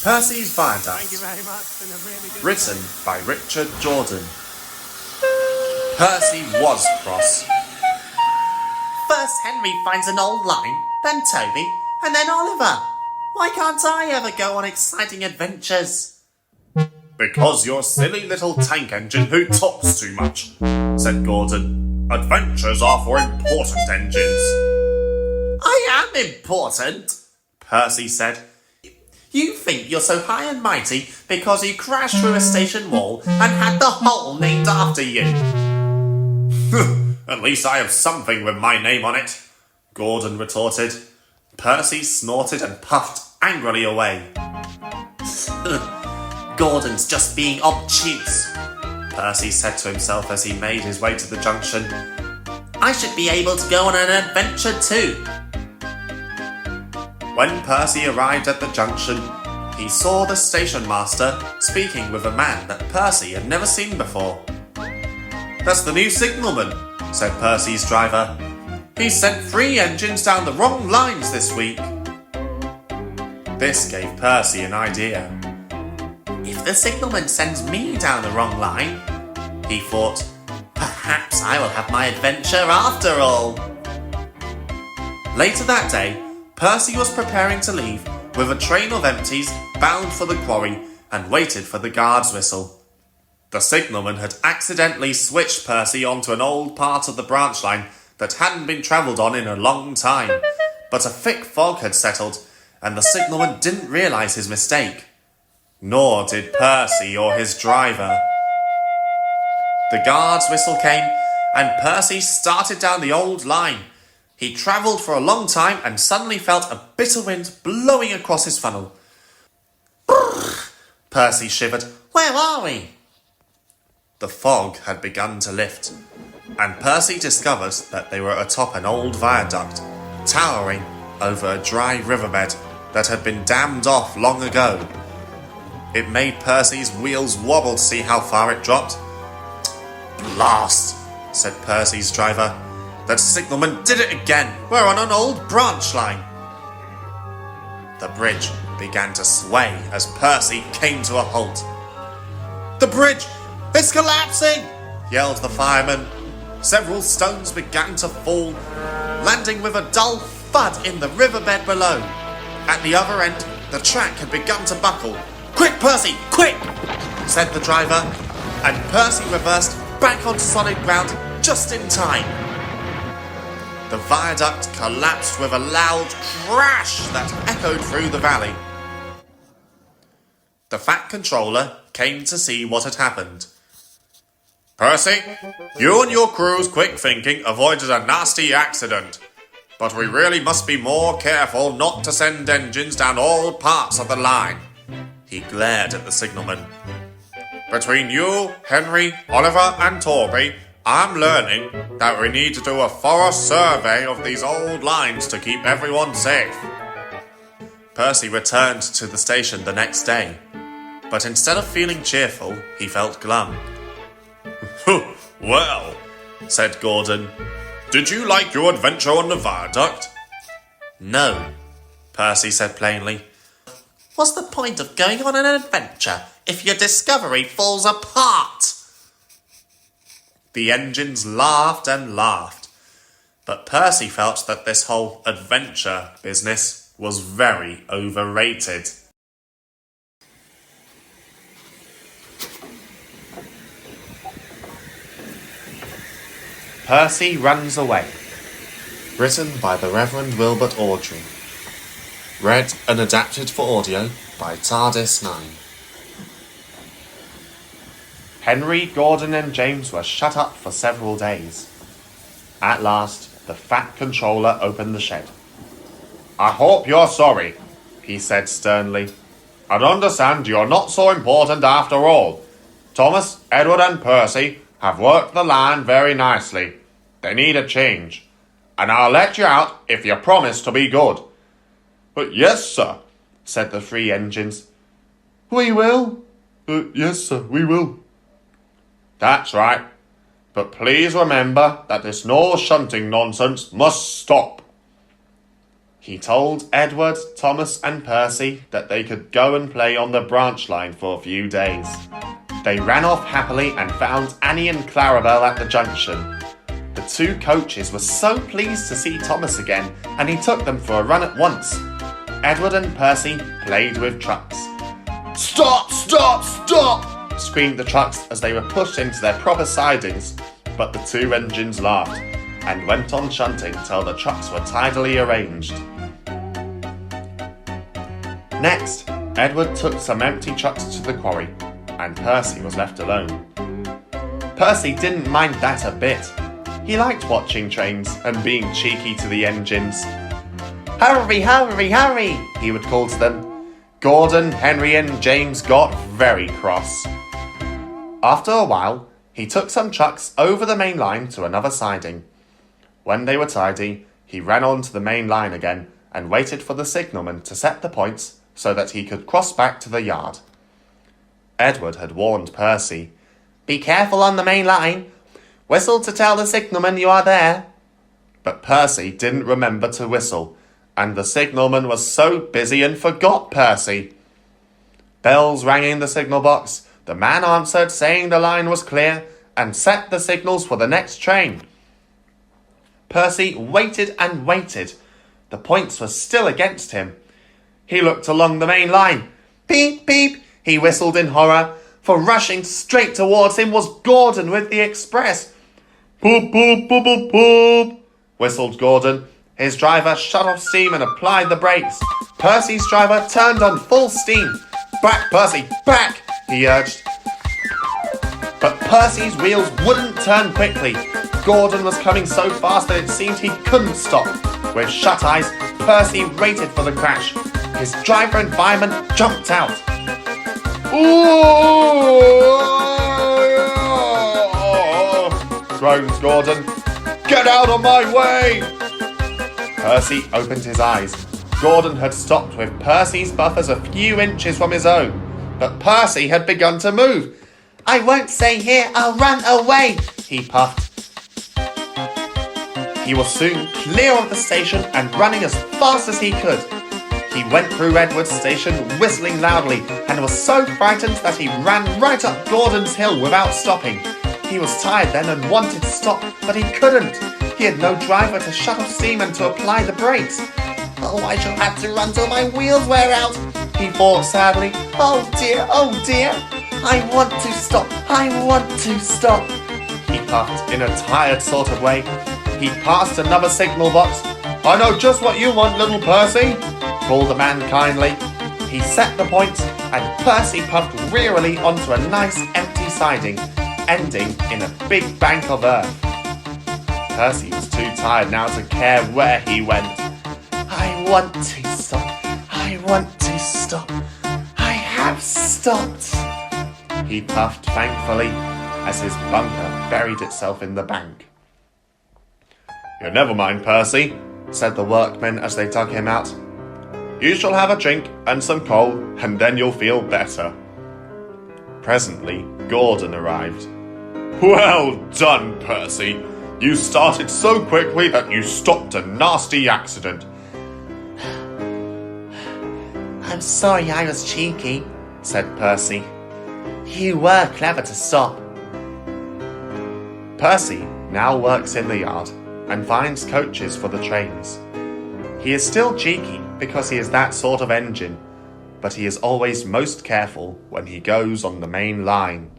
Percy's Viaduct. Thank you very much. Been a really good Written by Richard Jordan. Percy was cross. First Henry finds an old line, then Toby, and then Oliver. Why can't I ever go on exciting adventures? Because your silly little tank engine who talks too much, said Gordon. Adventures are for important engines. I am important, Percy said. You think you're so high and mighty because you crashed through a station wall and had the hole named after you. At least I have something with my name on it, Gordon retorted. Percy snorted and puffed angrily away. Gordon's just being obtuse, Percy said to himself as he made his way to the junction. I should be able to go on an adventure too. When Percy arrived at the junction, he saw the station master speaking with a man that Percy had never seen before. That's the new signalman, said Percy's driver. He sent 3 engines down the wrong lines this week. This gave Percy an idea. If the signalman sends me down the wrong line, he thought, perhaps I will have my adventure after all. Later that day, Percy was preparing to leave with a train of empties bound for the quarry and waited for the guard's whistle. The signalman had accidentally switched Percy onto an old part of the branch line that hadn't been travelled on in a long time, but a thick fog had settled and the signalman didn't realise his mistake. Nor did Percy or his driver. The guard's whistle came and Percy started down the old line. He travelled for a long time and suddenly felt a bitter wind blowing across his funnel. Brrr! Percy shivered. Where are we? The fog had begun to lift, and Percy discovered that they were atop an old viaduct, towering over a dry riverbed that had been dammed off long ago. It made Percy's wheels wobble to see how far it dropped. Blast, said Percy's driver. That signalman did it again. We're on an old branch line. The bridge began to sway as Percy came to a halt. The bridge! It's collapsing! Yelled the fireman. Several stones began to fall, landing with a dull thud in the riverbed below. At the other end, the track had begun to buckle. Quick, Percy, quick! Said the driver, and Percy reversed back onto solid ground just in time. The viaduct collapsed with a loud crash that echoed through the valley. The Fat Controller came to see what had happened. Percy, you and your crew's quick thinking avoided a nasty accident, but we really must be more careful not to send engines down all parts of the line. He glared at the signalman. Between you, Henry, Oliver and Toby, I'm learning that we need to do a thorough survey of these old lines to keep everyone safe. Percy returned to the station the next day, but instead of feeling cheerful, he felt glum. Well, said Gordon, did you like your adventure on the viaduct? No, Percy said plainly. What's the point of going on an adventure if your discovery falls apart? The engines laughed and laughed, but Percy felt that this whole adventure business was very overrated. Percy Runs Away. Written by the Reverend Wilbert Audrey. Read and adapted for audio by TARDIS9. Henry, Gordon and James were shut up for several days. At last, the Fat Controller opened the shed. I hope you're sorry, he said sternly. I understand you're not so important after all. Thomas, Edward and Percy have worked the line very nicely. They need a change. And I'll let you out if you promise to be good. But yes, sir, said the 3 engines. We will? Yes, sir, we will. That's right. But please remember that this no shunting nonsense must stop. He told Edward, Thomas and Percy that they could go and play on the branch line for a few days. They ran off happily and found Annie and Clarabel at the junction. The two coaches were so pleased to see Thomas again, and he took them for a run at once. Edward and Percy played with trucks. "Stop! Stop! Stop!" screamed the trucks as they were pushed into their proper sidings, but the two engines laughed and went on shunting till the trucks were tidily arranged. Next, Edward took some empty trucks to the quarry, and Percy was left alone. Percy didn't mind that a bit. He liked watching trains and being cheeky to the engines. "Hurry, hurry, hurry!" he would call to them. Gordon, Henry and James got very cross. After a while, he took some trucks over the main line to another siding. When they were tidy, he ran on to the main line again and waited for the signalman to set the points so that he could cross back to the yard. Edward had warned Percy, "Be careful on the main line. Whistle to tell the signalman you are there." But Percy didn't remember to whistle, and the signalman was so busy and forgot Percy. Bells rang in the signal box. The man answered, saying the line was clear, and set the signals for the next train. Percy waited and waited. The points were still against him. He looked along the main line. "Beep, beep," he whistled in horror, for rushing straight towards him was Gordon with the express. "Poop, poop, poop, poop, poop," whistled Gordon. His driver shut off steam and applied the brakes. Percy's driver turned on full steam. "Back, Percy, back," he urged. But Percy's wheels wouldn't turn quickly. Gordon was coming so fast that it seemed he couldn't stop. With shut eyes, Percy waited for the crash. His driver and fireman jumped out. "Ooh!" groaned Gordon. "Get out of my way!" Percy opened his eyes. Gordon had stopped with Percy's buffers a few inches from his own, but Percy had begun to move. "I won't stay here, I'll run away," he puffed. He was soon clear of the station and running as fast as he could. He went through Edward's station whistling loudly and was so frightened that he ran right up Gordon's hill without stopping. He was tired then and wanted to stop, but he couldn't. He had no driver to shut off steam and to apply the brakes. "Oh, I shall have to run till my wheels wear out," he thought sadly. Oh dear, I want to stop, I want to stop," he puffed in a tired sort of way. He passed another signal box. "I know just what you want, little Percy," called the man kindly. He set the points, and Percy puffed wearily onto a nice empty siding, ending in a big bank of earth. Percy was too tired now to care where he went. "I want to stop, I want to stop, I have stopped," he puffed thankfully as his bunker buried itself in the bank. "You never mind, Percy," said the workmen as they dug him out. "You shall have a drink and some coal, and then you'll feel better." Presently, Gordon arrived. "Well done, Percy. You started so quickly that you stopped a nasty accident." "I'm sorry I was cheeky," said Percy. "You were clever to stop." Percy now works in the yard and finds coaches for the trains. He is still cheeky because he is that sort of engine, but he is always most careful when he goes on the main line.